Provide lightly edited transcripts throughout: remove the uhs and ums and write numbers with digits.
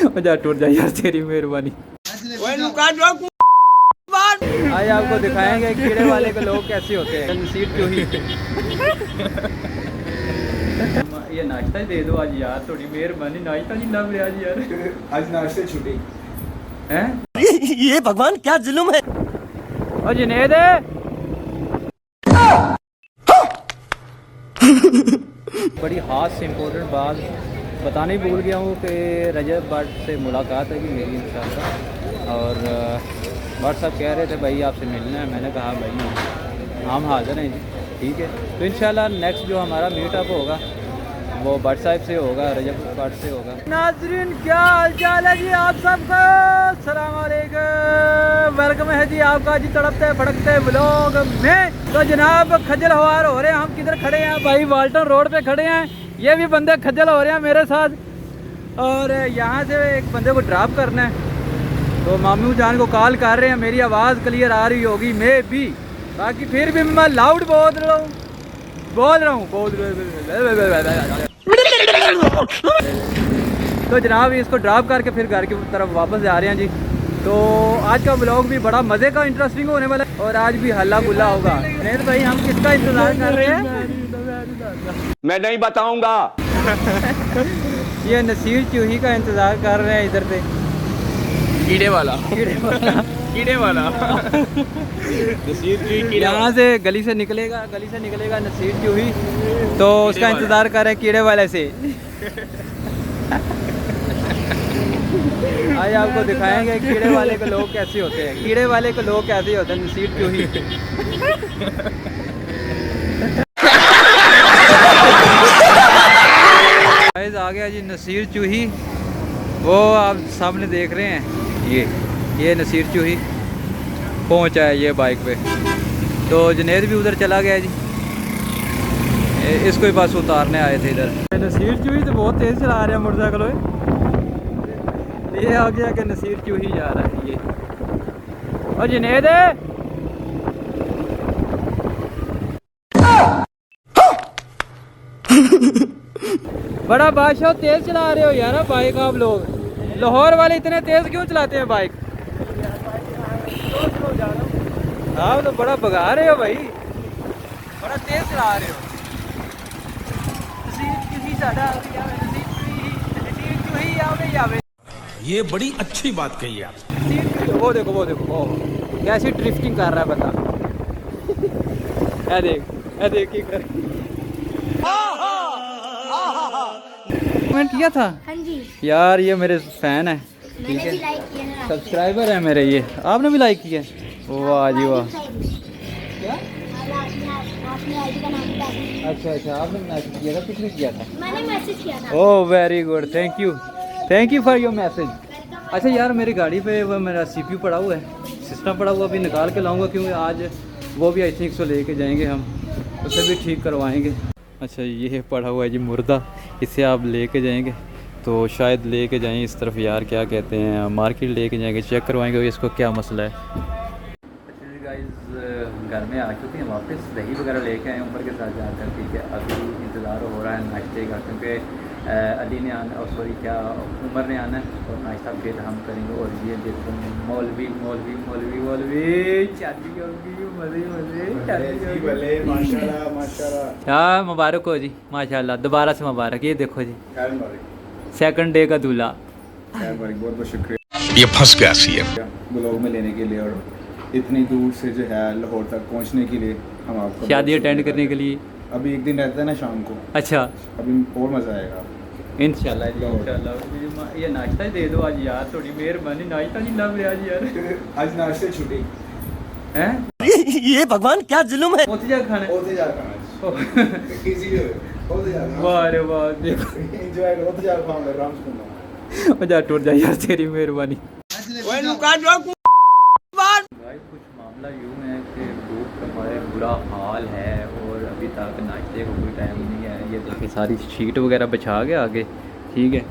जा टूट जा यार, तेरी मेहरबानी। आज आपको दिखाएंगे कीड़े वाले के लोग कैसे होते हैं। सीट क्यों ही ये नाश्ता ही दे दो आज यार, थोड़ी मेहरबानी। नाश्ता नहीं लग रहा आज यार, आज नाश्ते छुट्टी हैं। ये भगवान क्या जुल्म है। और जुनैद बड़ी खास इम्पोर्टेंट बात बताने ही भूल गया हूँ कि रजब भट्ट से मुलाकात है कि मेरी इंशाल्लाह। और भट्ट साहब कह रहे थे भाई आपसे मिलना है। मैंने कहा भाई हम हाज़िर हैं जी, ठीक है। तो इंशाल्लाह नेक्स्ट जो हमारा मीटअप होगा वो भट्ट साहब से होगा, रजब भट्ट से होगा। नाज़रीन क्या हाल चाल है जी आप सबका, अस्सलाम वालेकुम। वेलकम है जी आपका जी तड़पते फड़कते ब्लॉग में। तो जनाब खज्जल हवार हो रहे हैं, हम किधर खड़े हैं भाई, वाल्टन रोड पे खड़े हैं। ये भी बंदे खज्जल हो रहे हैं मेरे साथ। और यहाँ से एक बंदे को ड्रॉप करना है, तो मामू जान को कॉल कर रहे हैं। मेरी आवाज़ क्लियर आ रही होगी मे भी, बाकी फिर भी मैं लाउड बोल रहा हूँ। तो जनाब इसको ड्रॉप करके फिर घर की तरफ वापस जा रहे हैं जी। तो आज का ब्लॉग भी बड़ा मज़े का इंटरेस्टिंग होने वाला है और आज भी हल्ला गुल्ला होगा। नहीं भाई हम किसका इंतज़ार कर रहे हैं मैं नहीं बताऊंगा। ये नसीर चूही का इंतज़ार कर रहे हैं इधर से। कीड़े वाला यहाँ से गली से निकलेगा नसीर चूही, तो उसका इंतज़ार कर रहे हैं कीड़े वाले से। आज आपको दिखाएंगे कीड़े वाले के लोग कैसे होते हैं, कीड़े वाले के लोग कैसे होते हैं। नसीर चूही आ गया जी नसीर चूही, वो आप सामने देख रहे हैं। ये नसीर चूही पहुंचा है ये बाइक पे। तो जुनैद भी उधर चला गया जी, इसको ही बस उतारने आए थे इधर। नसीर चूही तो बहुत तेज़ चला रहे हैं मोटरसाइकिल। ये आ गया कि नसीर चूही जा रहा है ये। और जुनैद बड़ा बादशाह तेज़ चला रहे हो यार बाइक आप लोग। लाहौर वाले इतने तेज़ क्यों चलाते हैं बाइक? आप तो बड़ा भगा रहे हो भाई, बड़ा तेज़ चला रहे हो। ये बड़ी अच्छी बात कही आप। वो देखो कैसी ड्रिफ्टिंग कर रहा है बता। ये देख की कर कमेंट किया था। हाँ जी यार ये मेरे फैन है, ठीक है, सब्सक्राइबर है मेरे। ये आपने भी लाइक किया? वाह जी वाह। अच्छा आपने मैसेज किया था, किसने किया था? मैंने मैसेज किया था। Oh very good, thank you for your message. अच्छा यार मेरी गाड़ी पे वो मेरा CPU पड़ा हुआ है, सिस्टम पड़ा हुआ, अभी निकाल के लाऊंगा क्योंकि आज वो भी आई थिंक सो लेके जाएंगे हम, उसे भी ठीक करवाएंगे। अच्छा ये पड़ा हुआ है जी मुर्दा, इसे आप लेके जाएंगे तो शायद लेके जाएं इस तरफ यार, क्या कहते हैं, मार्केट लेके जाएंगे, चेक करवाएंगे इसको क्या मसला है। अच्छा जी गाइस घर में आ चुके हैं वापस, दही वगैरह लेके आए ऊपर के साथ जाकर, ठीक है। अभी इंतज़ार हो रहा है नाश्ते का, क्योंकि अली ने आना और सॉरी क्या उमर ने आना है और नाश्ता फिर हम करेंगे। और ये देखो मौलवी शादी होगी, मज़े माशाल्लाह। हाँ मुबारक हो जी, माशाल्लाह, दोबारा से मुबारक। ये देखो जी सेकंड डे का दूल्हा। बहुत शुक्रिया ये फंस गया सीएम ब्लॉग में लेने के लिए, और इतनी दूर से जो है लाहौर तक पहुंचने के लिए हम आपको शादी अटेंड करने के लिए। अभी एक दिन रहता है ना शाम को, अच्छा अभी और मज़ा आएगा इंशाल्लाह जी इंशाल्लाह। ये नाश्ता ही दे दो आज यार, थोड़ी मेहरबानी। नाश्ता नहीं लग रहा आज यार, आज नाश्ते छुट्टी हैं। ये भगवान क्या जुल्म है। मोती जा खाना होते जा खाना किसी होते जा वाह रे वाह, देखो एंजॉय करो, होते जा खाओ आराम से खाओ। जा टूट जा यार, तेरी मेहरबानी। भाई कुछ मामला यूँ है कि भूख का हमारे बुरा हाल है और अभी तक नाश्ते को कोई टाइम नहीं है। ये देखिए सारी शीट वगैरह बिछा के आगे, ठीक है,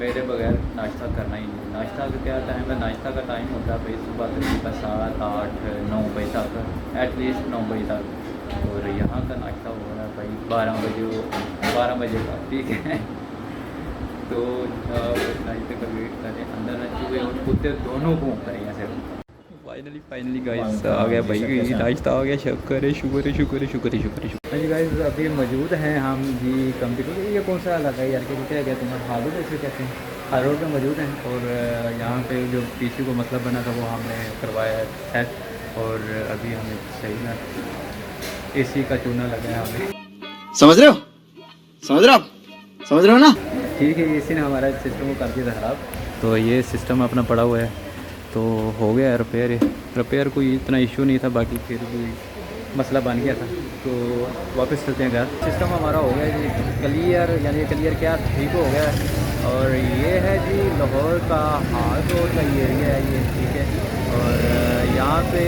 मेरे बगैर नाश्ता करना ही नहीं। नाश्ता का क्या टाइम है? नाश्ता का टाइम होता है भाई सुबह तकरीबन 7, 8, 9 बजे तक, एटलीस्ट 9 बजे तक। और यहाँ का नाश्ता हो रहा है भाई 12 बजे का, ठीक है। तो नाश्ते का वेट करें, अंदर ना चूहे और कुत्ते दोनों घूम करें यहाँ से। फाइनली गाइस आ गया भाई, नाश्ता आ गया। शुक्र है शुक्र है शुक्र है शुक्र है शुक्र है शुक्र। हाँ जी गाइस, अभी मौजूद हैं हम जी कंप्यूटर, ये कौन सा इलाका है यार, क्या कहते हैं, हाल रोड ऐसे कहते हैं, हाल रोड में मौजूद हैं। और यहाँ पे जो पीसी को मतलब बना था वो हमने करवाया है सेट, और अभी हमें सही ना एसी का चूना लगा है हमें। समझ रहे हो, समझ रहे हो आप, समझ रहे हो ना? ठीक है, एसी ने हमारा सिस्टम को कर दिया था ख़राब, तो ये सिस्टम अपना पड़ा हुआ है, तो हो गया रिपेयर कोई इतना इशू नहीं था, बाकी फिर भी मसला बन गया था, तो वापस चलते हैं घर। सिस्टम हमारा हो गया जी क्लियर, यानी क्लियर क्या ठीक हो गया। और ये है जी लाहौर का हाल रोड का ये एरिया है ये, ठीक है। और यहाँ पे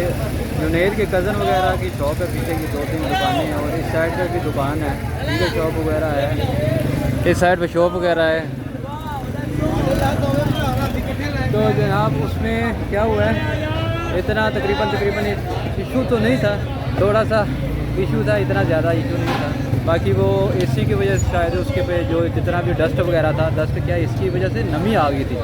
जुनैद के कज़न वगैरह की शॉप है, पीछे की 2-3 दुकानें हैं, और इस साइड पर भी दुकान है, ठीक है, शॉप वगैरह है, इस साइड पे शॉप वगैरह है। तो जनाब उसमें क्या हुआ है, इतना तकरीबन इशू तो नहीं था, थोड़ा सा इशू था, इतना ज़्यादा इशू नहीं था। बाकी वो एसी की वजह से शायद उसके पे जो जितना भी डस्ट वगैरह था, डस्ट क्या इसकी वजह से नमी आ गई थी,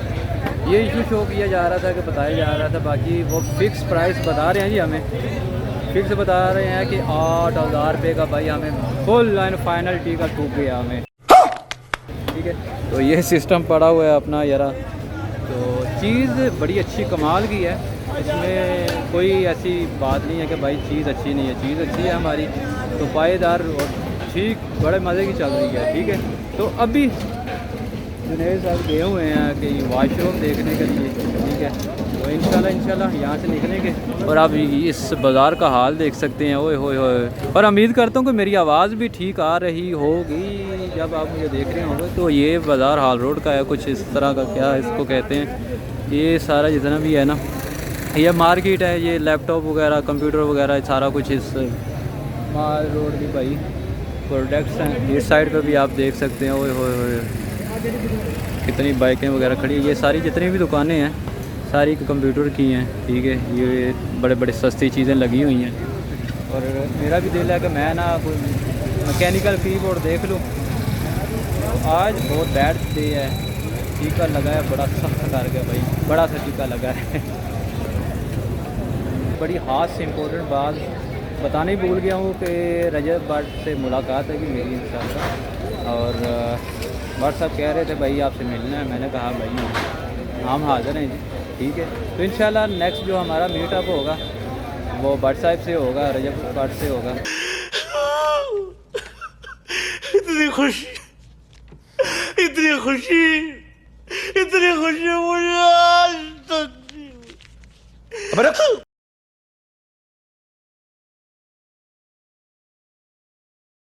ये इशू शो किया जा रहा था कि बताया जा रहा था। बाकी वो फ़िक्स प्राइस बता रहे हैं जी, हमें फिक्स बता रहे हैं कि 8,000 रुपये का भाई हमें फुल लाइन फाइनल टी का ठूक गया हमें, ठीक है। तो ये सिस्टम पड़ा हुआ है अपना यारा, तो चीज़ बड़ी अच्छी कमाल की है, इसमें कोई ऐसी बात नहीं है कि भाई चीज़ अच्छी नहीं है, चीज़ अच्छी है हमारी, तो पायेदार और ठीक बड़े मज़े की चल रही है, ठीक है। तो अभी जुनैद साहब गए हुए हैं कि वाशरूम देखने के लिए, ठीक है, तो इंशाल्लाह यहाँ से निकलेंगे। और आप इस बाज़ार का हाल देख सकते हैं, ओए होए होए। और उम्मीद करता हूँ कि मेरी आवाज़ भी ठीक आ रही होगी जब आप मुझे देख रहे होंगे। तो ये बाज़ार हाल रोड का है, कुछ इस तरह का, क्या इसको कहते हैं, ये सारा जितना भी है ना, ये मार्केट है, ये लैपटॉप वगैरह कंप्यूटर वगैरह सारा कुछ इस माल रोड की भाई प्रोडक्ट्स हैं। इस साइड पे भी आप देख सकते हैं, ओए होए होए कितनी बाइकें वगैरह खड़ी है। ये सारी जितनी भी दुकानें हैं सारी कंप्यूटर की हैं, ठीक है, ये बड़े बड़े सस्ती चीज़ें लगी हुई हैं। और मेरा भी दिल है कि मैं ना कोई मैकेनिकल कीबोर्ड देख लूँ। तो आज बहुत बैड डे है, टीका लगा है, बड़ा सख्त करके भाई, बड़ा सा टीका लगा है। बड़ी ख़ास इम्पोर्टेंट बात बताने ही भूल गया हूँ कि रजब भट्ट से मुलाकात है कि मेरी इंशाल्लाह। और भट्ट साहब कह रहे थे भाई आपसे मिलना है, मैंने कहा भाई हम हाज़िर हैं जी, ठीक है। तो इंशाल्लाह नेक्स्ट जो हमारा मीटअप होगा वो भट्ट साहब से होगा, रजब भट्ट से होगा। इतनी खुशी, इतनी खुशी, इतनी खुशी मुझे आज तक